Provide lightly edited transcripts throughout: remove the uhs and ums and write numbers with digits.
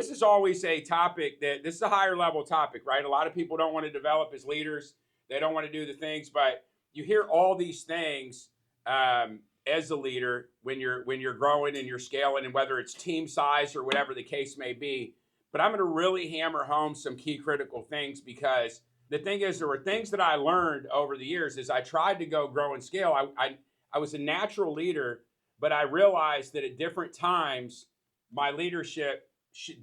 this is always a topic this is a higher level topic, right? A lot of people don't want to develop as leaders. They don't want to do the things, but you hear all these things as a leader when you're growing and you're scaling, and whether it's team size or whatever the case may be. But I'm going to really hammer home some key critical things, because the thing is, there were things that I learned over the years as I tried to grow and scale. I was a natural leader, but I realized that at different times my leadership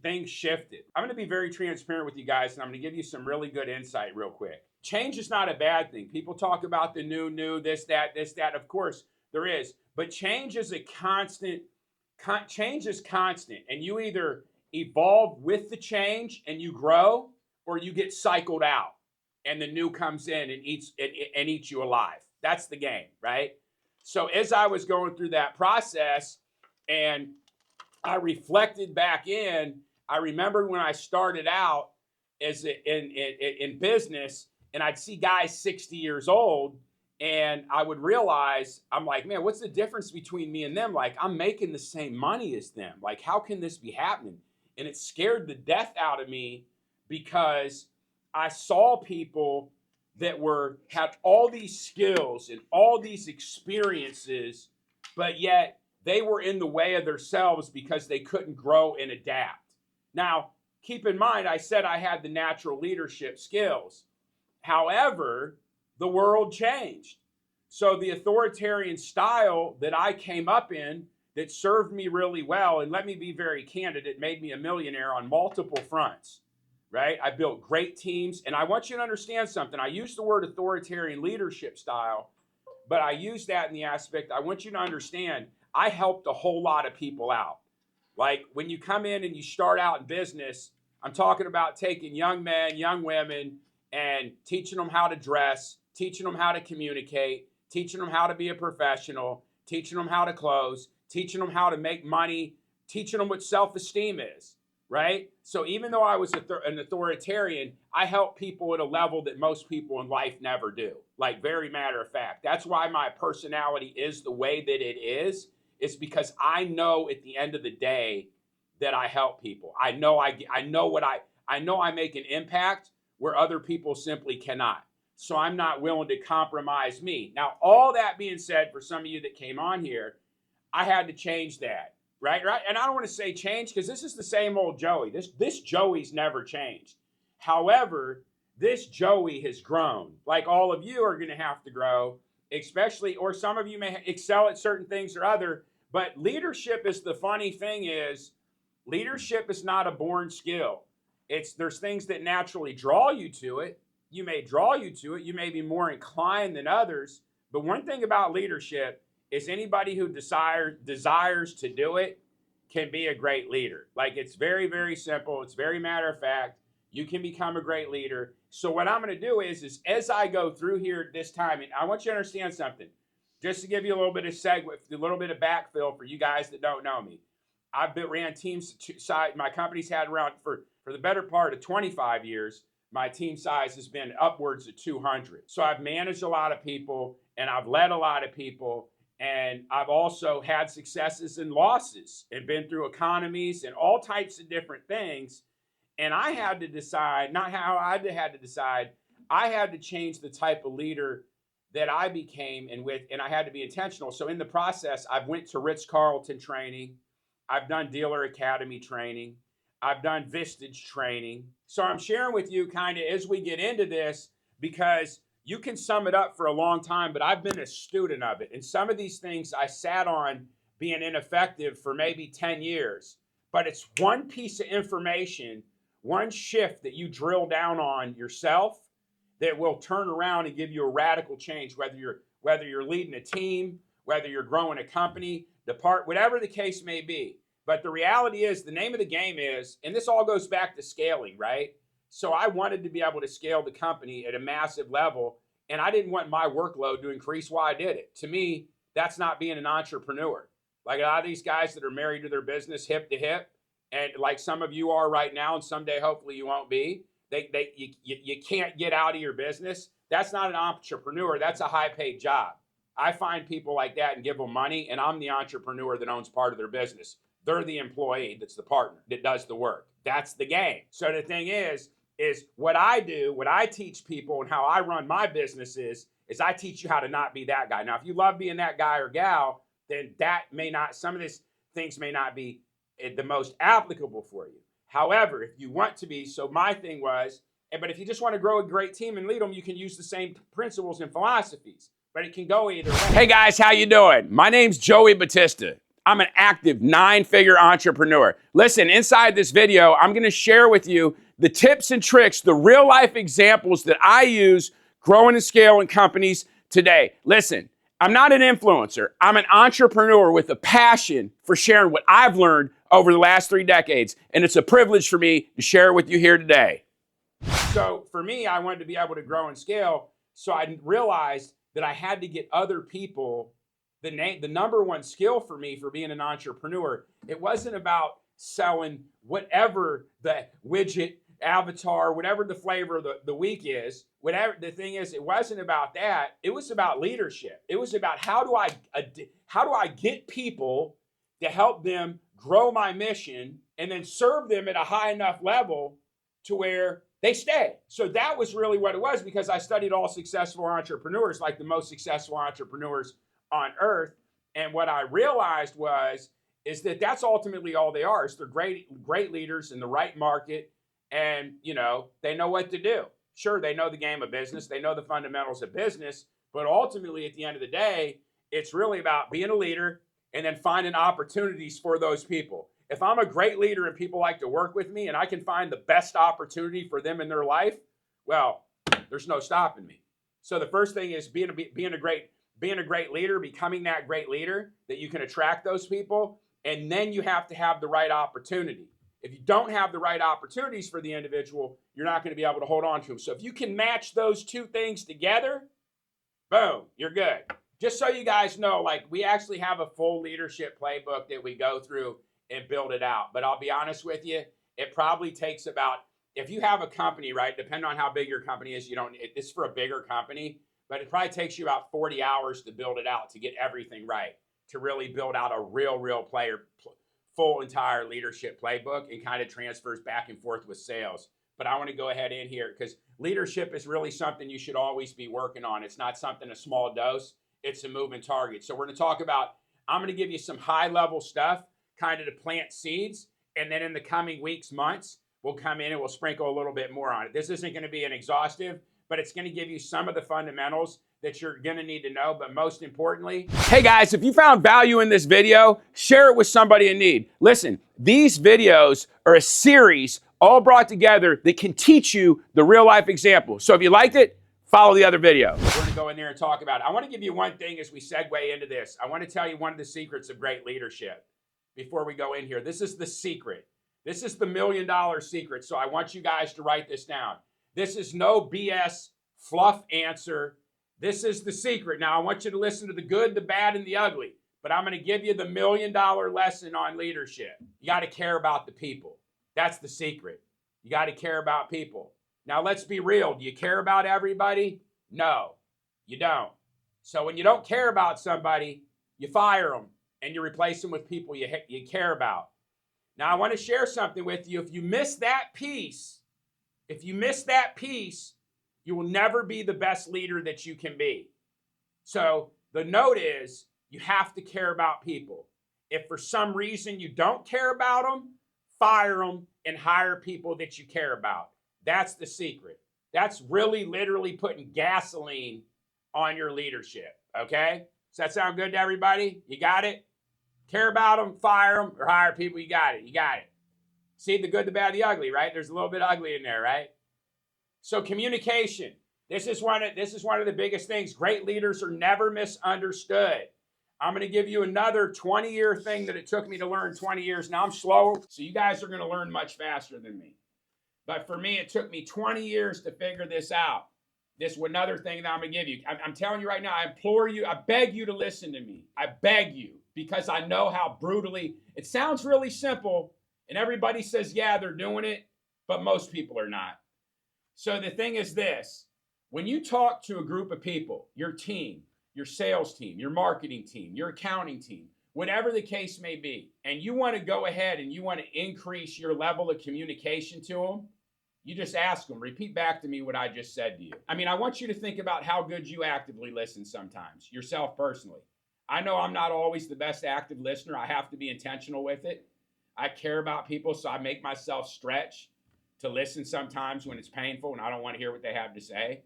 things shifted. I'm going to be very transparent with you guys, and I'm going to give you some really good insight real quick. Change is not a bad thing. People talk about the new, this, that. Of course, there is. But change is a constant. Change is constant. And you either evolve with the change and you grow, or you get cycled out and the new comes in and eats you alive. That's the game, right? So as I was going through that process and I reflected back in, I remember when I started out in business, and I'd see guys 60 years old, and I would realize, I'm like, man, what's the difference between me and them? Like, I'm making the same money as them. Like, how can this be happening? And it scared the death out of me, because I saw people that had all these skills and all these experiences, but yet they were in the way of themselves because they couldn't grow and adapt. Now, keep in mind, I said I had the natural leadership skills. However, the world changed. So the authoritarian style that I came up in, that served me really well, and let me be very candid, it made me a millionaire on multiple fronts, right? I built great teams, and I want you to understand something. I use the word authoritarian leadership style, but I use that in the aspect, I want you to understand, I helped a whole lot of people out. Like, when you come in and you start out in business, I'm talking about taking young men, young women, and teaching them how to dress, teaching them how to communicate, teaching them how to be a professional, teaching them how to close, teaching them how to make money, teaching them what self-esteem is, right? So even though I was an authoritarian, I help people at a level that most people in life never do. Like, very matter of fact. That's why my personality is the way that it is. It's because I know at the end of the day that I help people. I know I make an impact where other people simply cannot. So I'm not willing to compromise me. Now, all that being said, for some of you that came on here, I had to change that, right? And I don't want to say change, because this is the same old Joey. This Joey's never changed. However, this Joey has grown. Like, all of you are going to have to grow, especially, or some of you may excel at certain things or other. But leadership is, the funny thing is, leadership is not a born skill. There's things that naturally draw you to it. You may draw you to it. You may be more inclined than others. But one thing about leadership is, anybody who desires to do it can be a great leader. Like, it's very, very simple. It's very matter of fact. You can become a great leader. So what I'm going to do is as I go through here this time, and I want you to understand something, just to give you a little bit of segue, a little bit of backfill for you guys that don't know me. I've ran teams side. My company's had around for the better part of 25 years. My team size has been upwards of 200. So I've managed a lot of people, and I've led a lot of people, and I've also had successes and losses, and been through economies and all types of different things. And I had to decide, not how I had to decide, I had to change the type of leader that I became, and I had to be intentional. So in the process, I've went to Ritz-Carlton training. I've done Dealer Academy training. I've done Vistage training. So I'm sharing with you kind of as we get into this, because you can sum it up for a long time, but I've been a student of it. And some of these things I sat on being ineffective for maybe 10 years. But it's one piece of information, one shift that you drill down on yourself that will turn around and give you a radical change, whether you're leading a team, whether you're growing a company, whatever the case may be. But the reality is, the name of the game is, and this all goes back to scaling, right? So I wanted to be able to scale the company at a massive level, and I didn't want my workload to increase while I did it. To me, that's not being an entrepreneur. Like, a lot of these guys that are married to their business hip to hip, and like some of you are right now, and someday hopefully you won't be, you can't get out of your business. That's not an entrepreneur. That's a high-paid job. I find people like that and give them money, and I'm the entrepreneur that owns part of their business. They're the employee that's the partner that does the work. That's the game. So the thing is what I do, what I teach people and how I run my business is I teach you how to not be that guy. Now, if you love being that guy or gal, then that may not, some of these things may not be the most applicable for you. However, if you want to be, so my thing was, but if you just want to grow a great team and lead them, you can use the same principles and philosophies, but it can go either way. Hey guys, how you doing? My name's Joey Batista. I'm an active 9-figure entrepreneur. Listen, inside this video, I'm going to share with you the tips and tricks, the real life examples that I use growing and scaling companies today. Listen, I'm not an influencer. I'm an entrepreneur with a passion for sharing what I've learned over the last 3 decades, and it's a privilege for me to share it with you here today. So for me, I wanted to be able to grow and scale, so I realized that I had to get other people. The number one skill for me for being an entrepreneur, it wasn't about selling whatever the widget, avatar, whatever the flavor of the week is. Whatever the thing is, it wasn't about that. It was about leadership. It was about how do I get people to help them grow my mission and then serve them at a high enough level to where they stay. So that was really what it was, because I studied all successful entrepreneurs, like the most successful entrepreneurs on earth. And what I realized is that that's ultimately all they are. Is they're great leaders in the right market, and they know what to do. Sure, they know the game of business, they know the fundamentals of business, but ultimately at the end of the day, it's really about being a leader and then finding opportunities for those people. If I'm a great leader and people like to work with me and I can find the best opportunity for them in their life, well, there's no stopping me. So the first thing is being a great leader, becoming that great leader that you can attract those people, and then you have to have the right opportunity. If you don't have the right opportunities for the individual, you're not going to be able to hold on to them. So if you can match those two things together, boom, you're good. Just so you guys know, like, we actually have a full leadership playbook that we go through and build it out. But I'll be honest with you, it probably takes about, if you have a company, right, depending on how big your company is, it's for a bigger company, but it probably takes you about 40 hours to build it out, to get everything right, to really build out a real full entire leadership playbook, and kind of transfers back and forth with sales. But I want to go ahead in here because leadership is really something you should always be working on. It's not something a small dose, it's a moving target. So we're going to talk about, I'm going to give you some high level stuff, kind of to plant seeds, and then in the coming weeks, months, we'll come in and we'll sprinkle a little bit more on it. This isn't going to be an exhaustive, but it's going to give you some of the fundamentals that you're going to need to know. But most importantly, hey guys, if you found value in this video, share it with somebody in need. Listen, these videos are a series all brought together that can teach you the real life example. So if you liked it, follow the other video. We're going to go in there and talk about it. I want to give you one thing as we segue into this. I want to tell you one of the secrets of great leadership before we go in here. This is the secret. This is the $1 million secret. So I want you guys to write this down. This is no BS fluff answer. This is the secret. Now I want you to listen to the good, the bad, and the ugly, but I'm going to give you the $1 million lesson on leadership. You got to care about the people. That's the secret. You got to care about people. Now let's be real. Do you care about everybody? No, you don't. So when you don't care about somebody, you fire them and you replace them with people you care about. Now I want to share something with you. If you miss that piece, you will never be the best leader that you can be. So the note is, you have to care about people. If for some reason you don't care about them, fire them and hire people that you care about. That's the secret. That's really literally putting gasoline on your leadership. Okay? Does that sound good to everybody? You got it? Care about them, fire them, or hire people. You got it. You got it. See the good, the bad, the ugly, right? There's a little bit of ugly in there, right? So communication. This is one of the biggest things. Great leaders are never misunderstood. I'm going to give you another 20-year thing that it took me to learn 20 years. Now I'm slow, so you guys are going to learn much faster than me. But for me, it took me 20 years to figure this out. This is another thing that I'm going to give you. I'm telling you right now, I implore you, I beg you to listen to me. I beg you, because I know how brutally, it sounds really simple, and everybody says, yeah, they're doing it, but most people are not. So the thing is this, when you talk to a group of people, your team, your sales team, your marketing team, your accounting team, whatever the case may be, and you want to go ahead and you want to increase your level of communication to them, you just ask them, repeat back to me what I just said to you. I mean, I want you to think about how good you actively listen sometimes, yourself personally. I know I'm not always the best active listener. I have to be intentional with it. I care about people, so I make myself stretch to listen sometimes when it's painful and I don't want to hear what they have to say.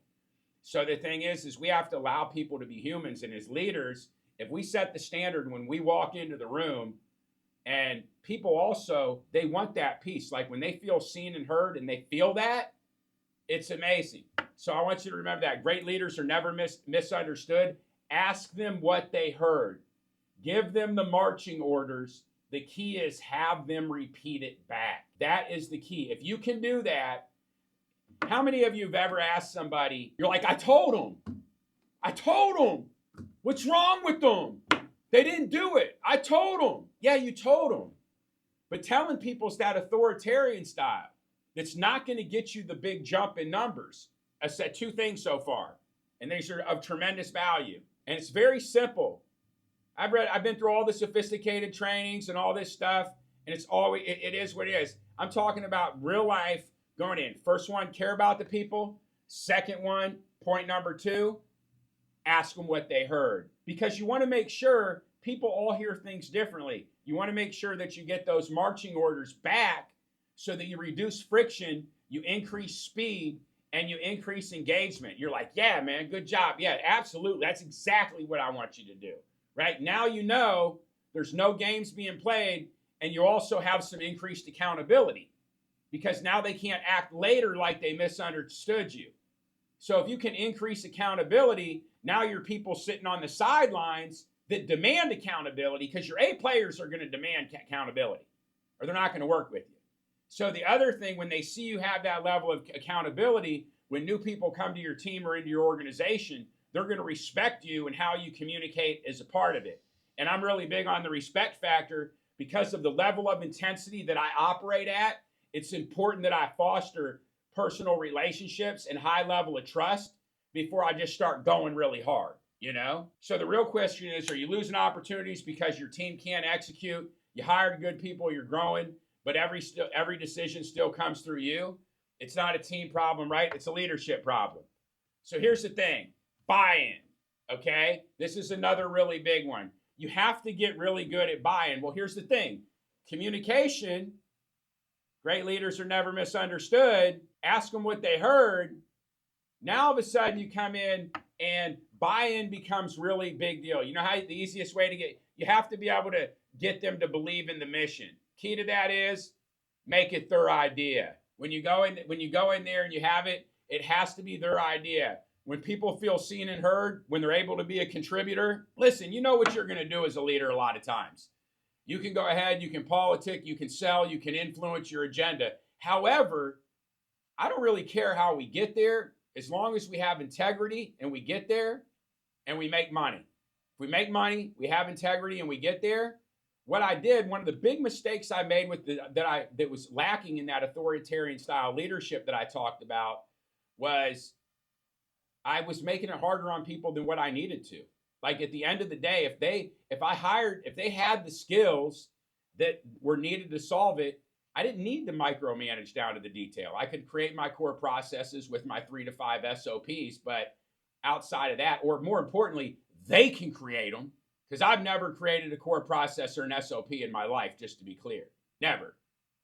So the thing is we have to allow people to be humans. And as leaders, if we set the standard when we walk into the room, and people also, they want that peace. Like when they feel seen and heard and they feel that, it's amazing. So I want you to remember that. Great leaders are never misunderstood. Ask them what they heard. Give them the marching orders. The key is have them repeat it back. That is the key. If you can do that, how many of you have ever asked somebody, you're like, I told them. What's wrong with them? They didn't do it. I told them. Yeah, you told them. But telling people is that authoritarian style that's not going to get you the big jump in numbers. I said 2 things so far, and these are of tremendous value. And it's very simple. I've been through all the sophisticated trainings and all this stuff, and it's always, it is what it is. I'm talking about real life going in. First one, care about the people. Second one, point number 2, ask them what they heard. Because you want to make sure people all hear things differently. You want to make sure that you get those marching orders back so that you reduce friction, you increase speed, and you increase engagement. You're like, yeah, man, good job. Yeah, absolutely. That's exactly what I want you to do. Right? Now you know there's no games being played, and you also have some increased accountability because now they can't act later like they misunderstood you. So if you can increase accountability, now your people sitting on the sidelines that demand accountability, because your A players are going to demand accountability or they're not going to work with you. So the other thing, when they see you have that level of accountability, when new people come to your team or into your organization, they're going to respect you and how you communicate as a part of it. And I'm really big on the respect factor because of the level of intensity that I operate at. It's important that I foster personal relationships and high level of trust before I just start going really hard, you know? So the real question is, are you losing opportunities because your team can't execute? You hired good people, you're growing, but every decision still comes through you. It's not a team problem, right? It's a leadership problem. So here's the thing, buy-in, okay? This is another really big one. You have to get really good at buy-in. Well, here's the thing, communication, great leaders are never misunderstood. Ask them what they heard. Now all of a sudden you come in and buy-in becomes really big deal. You know how the easiest way to you have to be able to get them to believe in the mission. Key to that is make it their idea. When you go in there and you have it, it has to be their idea. When people feel seen and heard, when they're able to be a contributor, listen, you know what you're going to do as a leader a lot of times. You can go ahead, you can politic, you can sell, you can influence your agenda. However, I don't really care how we get there as long as we have integrity and we get there and we make money. If we make money, we have integrity and we get there. What I did, one of the big mistakes I made with that was lacking in that authoritarian style leadership that I talked about was I was making it harder on people than what I needed to. Like at the end of the day, if they had the skills that were needed to solve it, I didn't need to micromanage down to the detail. I could create my core processes with my 3 to 5 SOPs, but outside of that, or more importantly, they can create them, because I've never created a core process or an SOP in my life, just to be clear. Never.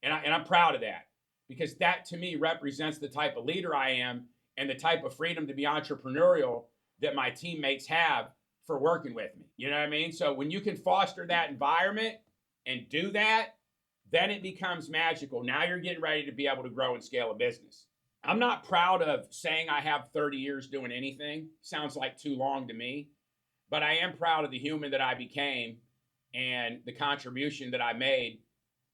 And I'm proud of that, because that to me represents the type of leader I am and the type of freedom to be entrepreneurial that my teammates have for working with me. You know what I mean? So when you can foster that environment and do that, then it becomes magical. Now you're getting ready to be able to grow and scale a business. I'm not proud of saying I have 30 years doing anything. Sounds like too long to me. But I am proud of the human that I became and the contribution that I made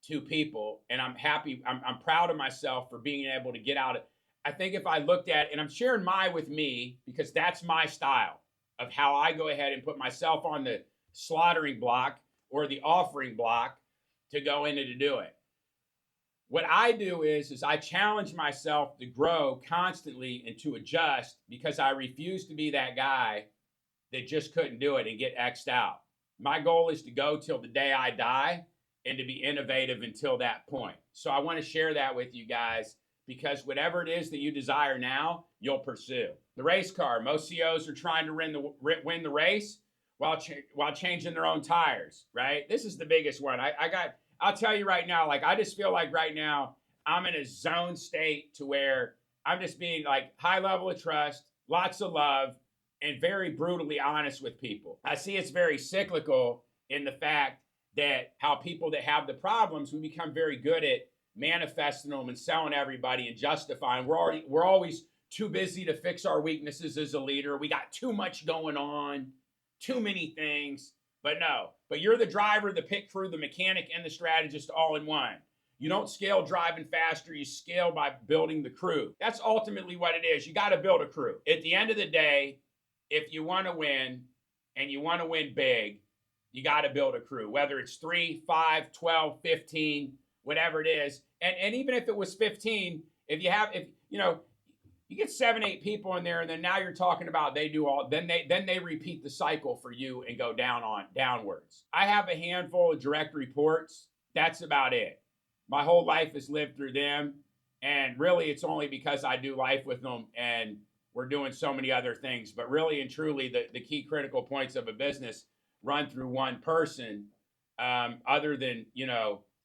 to people. And I'm happy. I'm proud of myself for being able to get out. I think if I looked at, and I'm sharing mine with me because that's my style of how I go ahead and put myself on the slaughtering block or the offering block to go in and to do it. What I do is I challenge myself to grow constantly and to adjust, because I refuse to be that guy that just couldn't do it and get X'd out. My goal is to go till the day I die and to be innovative until that point. So I want to share that with you guys because whatever it is that you desire now, you'll pursue. The race car, most CEOs are trying to win the race while changing their own tires, right? This is the biggest one. I'll tell you right now, like I just feel like right now I'm in a zone state to where I'm just being like high level of trust, lots of love, and very brutally honest with people. I see it's very cyclical in the fact that how people that have the problems, we become very good at manifesting them and selling everybody and justifying. We're always too busy to fix our weaknesses as a leader. We got too much going on, too many things. But no, but you're the driver, the pit crew, the mechanic, and the strategist all in one. You don't scale driving faster, you scale by building the crew. That's ultimately what it is. You got to build a crew. At the end of the day, if you want to win and you want to win big, you got to build a crew, whether it's 3, 5, 12, 15, whatever it is. And even if it was 15, if you get 7, 8 people in there, and then now you're talking about then they repeat the cycle for you and go downwards. I have a handful of direct reports. That's about it. My whole life is lived through them. And really, it's only because I do life with them and we're doing so many other things. But really and truly, the key critical points of a business run through one person, other than,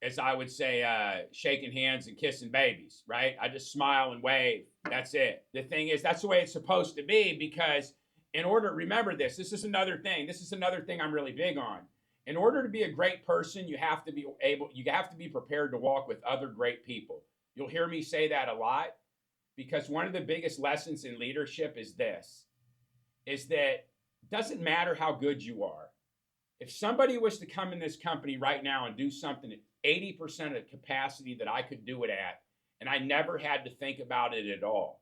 as I would say, shaking hands and kissing babies, right? I just smile and wave. That's it. The thing is, that's the way it's supposed to be because remember this is another thing I'm really big on. In order to be a great person, you have to be prepared to walk with other great people. You'll hear me say that a lot because one of the biggest lessons in leadership is that it doesn't matter how good you are. If somebody was to come in this company right now and do something at 80% of the capacity that I could do it at, and I never had to think about it at all,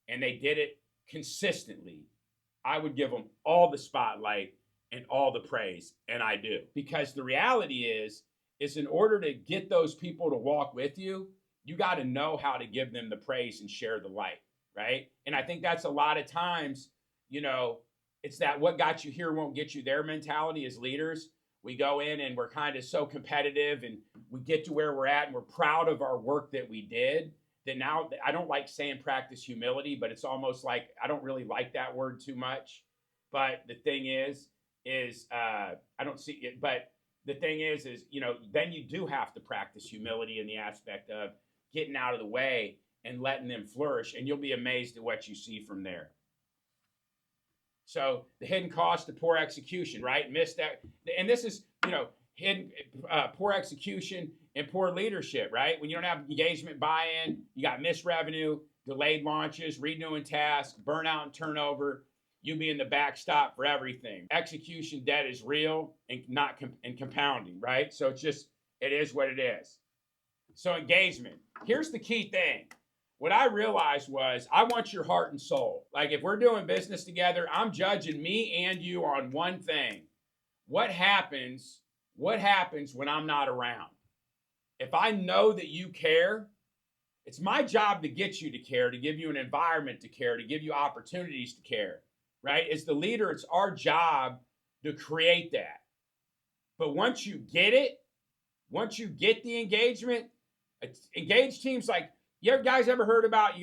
and they did it consistently, I would give them all the spotlight and all the praise, and I do. Because the reality is in order to get those people to walk with you, you got to know how to give them the praise and share the light, right? And I think that's a lot of times, it's that what got you here won't get you there mentality as leaders. We go in and we're kind of so competitive and we get to where we're at and we're proud of our work that we did. That now, I don't like saying practice humility, but it's almost like, I don't really like that word too much. But the thing is I don't see it, but the thing is, then you do have to practice humility in the aspect of getting out of the way and letting them flourish. And you'll be amazed at what you see from there. So the hidden cost of poor execution, right? Missed that. And this is, hidden poor execution and poor leadership, right? When you don't have engagement buy-in, you got missed revenue, delayed launches, renewing tasks, burnout and turnover, you being the backstop for everything. Execution debt is real and not compounding, right? So it is what it is. So engagement. Here's the key thing. What I realized was I want your heart and soul. Like if we're doing business together, I'm judging me and you on one thing. What happens when I'm not around? If I know that you care, it's my job to get you to care, to give you an environment to care, to give you opportunities to care, right? As the leader, it's our job to create that. But once you get the engagement, engaged teams like, you guys ever heard about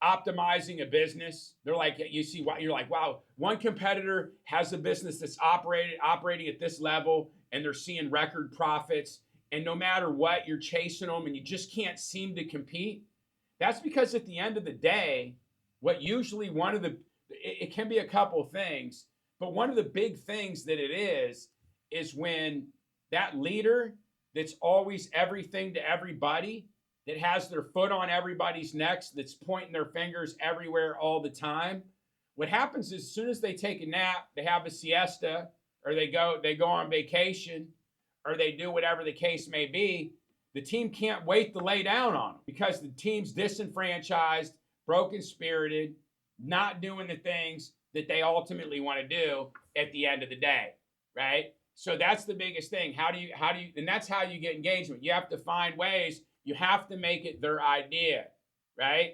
optimizing a business? They're like, you're like, wow, one competitor has a business that's operating at this level and they're seeing record profits. And no matter what, you're chasing them and you just can't seem to compete. That's because at the end of the day, what usually it can be a couple things, but one of the big things that it is when that leader that's always everything to everybody, that has their foot on everybody's necks, that's pointing their fingers everywhere all the time. What happens is as soon as they take a nap, they have a siesta, or they go on vacation, or they do whatever the case may be, the team can't wait to lay down on them because the team's disenfranchised, broken-spirited, not doing the things that they ultimately want to do at the end of the day, right? So that's the biggest thing. And that's how you get engagement. You have to find ways. You have to make it their idea, right?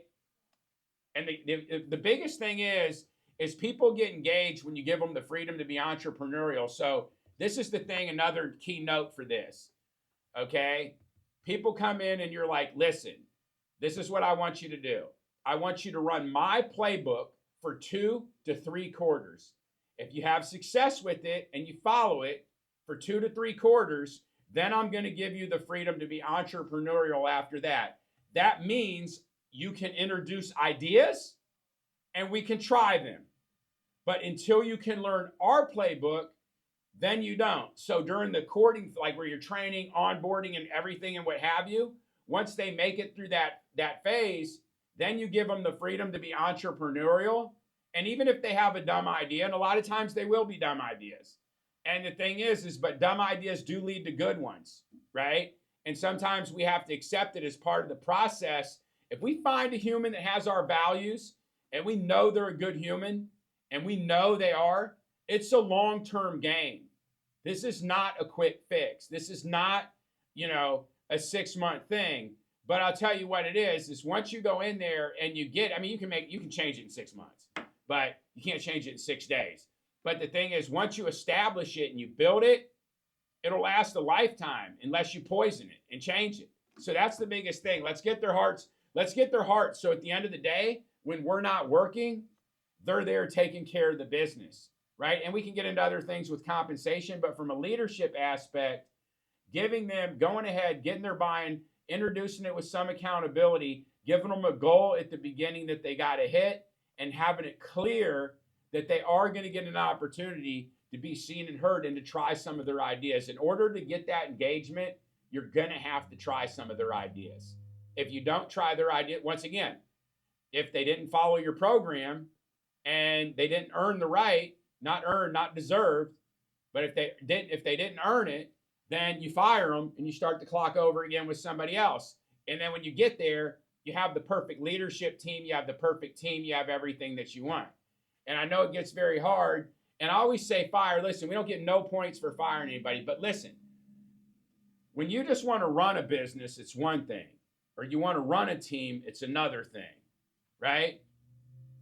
And the biggest thing is is people get engaged when you give them the freedom to be entrepreneurial. So this is the thing, another key note for this, okay? People come in and you're like, listen, this is what I want you to do. I want you to run my playbook for 2 to 3 quarters. If you have success with it and you follow it for 2 to 3 quarters, then I'm going to give you the freedom to be entrepreneurial after that. That means you can introduce ideas and we can try them. But until you can learn our playbook, then you don't. So during the courting, like where you're training, onboarding, and everything and what have you, once they make it through that phase, then you give them the freedom to be entrepreneurial. And even if they have a dumb idea, and a lot of times they will be dumb ideas. And the thing but dumb ideas do lead to good ones, right? And sometimes we have to accept it as part of the process. If we find a human that has our values and we know they're a good human and we know they are, it's a long-term game. This is not a quick fix. This is not, a 6-month thing. But I'll tell you what it is once you go in there and you can change it in 6 months, but you can't change it in 6 days. But the thing is, once you establish it and you build it, it'll last a lifetime unless you poison it and change it. So that's the biggest thing. Let's get their hearts. So at the end of the day, when we're not working, they're there taking care of the business, right? And we can get into other things with compensation, but from a leadership aspect, going ahead, getting their buy-in, introducing it with some accountability, giving them a goal at the beginning that they got to hit, and having it clear that they are going to get an opportunity to be seen and heard and to try some of their ideas. In order to get that engagement, you're going to have to try some of their ideas. If you don't try their idea, once again, if they didn't follow your program and they didn't earn the right, not earned, not deserved, but if they didn't earn it, then you fire them and you start the clock over again with somebody else. And then when you get there, you have the perfect leadership team, you have the perfect team, you have everything that you want. And I know it gets very hard. And I always say fire. Listen, we don't get no points for firing anybody. But listen, when you just want to run a business, it's one thing. Or you want to run a team, it's another thing, right?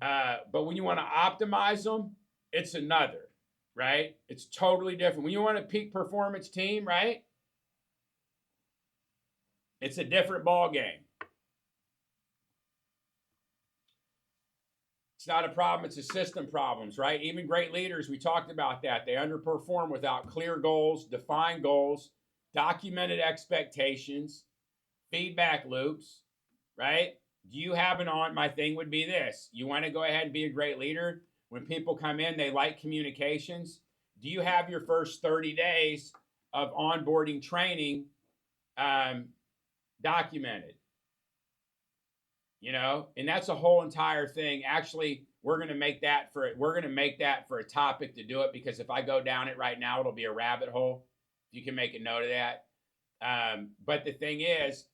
But when you want to optimize them, it's another, right? It's totally different. When you want a peak performance team, right? It's a different ball game. It's not a problem, it's a system problems, right? Even great leaders, we talked about that. They underperform without clear goals, defined goals, documented expectations, feedback loops, right? Do you have my thing would be this. You want to go ahead and be a great leader? When people come in, they like communications. Do you have your first 30 days of onboarding training documented? And that's a whole entire thing. Actually, we're going to make that for a topic to do it, because if I go down it right now, it'll be a rabbit hole. You can make a note of that. But the thing is,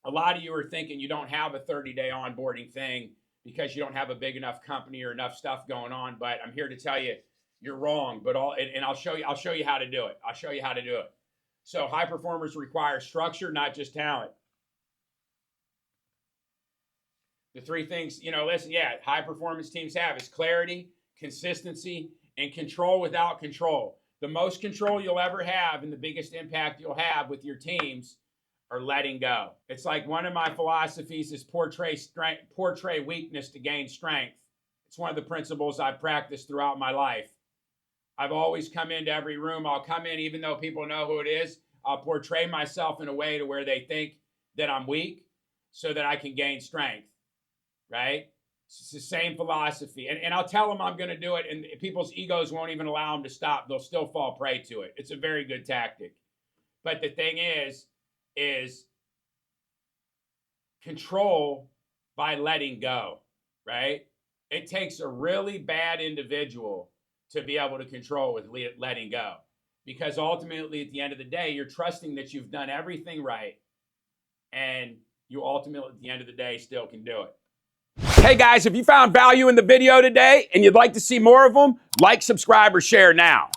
a lot of you are thinking you don't have a 30-day onboarding thing because you don't have a big enough company or enough stuff going on. But I'm here to tell you, you're wrong. But I'll show you how to do it. I'll show you how to do it. So high performers require structure, not just talent. The 3 things, high performance teams have is clarity, consistency, and control without control. The most control you'll ever have and the biggest impact you'll have with your teams are letting go. It's like one of my philosophies is portray weakness to gain strength. It's one of the principles I've practiced throughout my life. I've always come into every room. I'll come in, even though people know who it is, I'll portray myself in a way to where they think that I'm weak so that I can gain strength. Right? It's the same philosophy. And I'll tell them I'm going to do it, and people's egos won't even allow them to stop. They'll still fall prey to it. It's a very good tactic. But the thing is control by letting go, right? It takes a really bad individual to be able to control with letting go. Because ultimately, at the end of the day, you're trusting that you've done everything right, and you ultimately, at the end of the day, still can do it. Hey guys, if you found value in the video today and you'd like to see more of them, like, subscribe, or share now.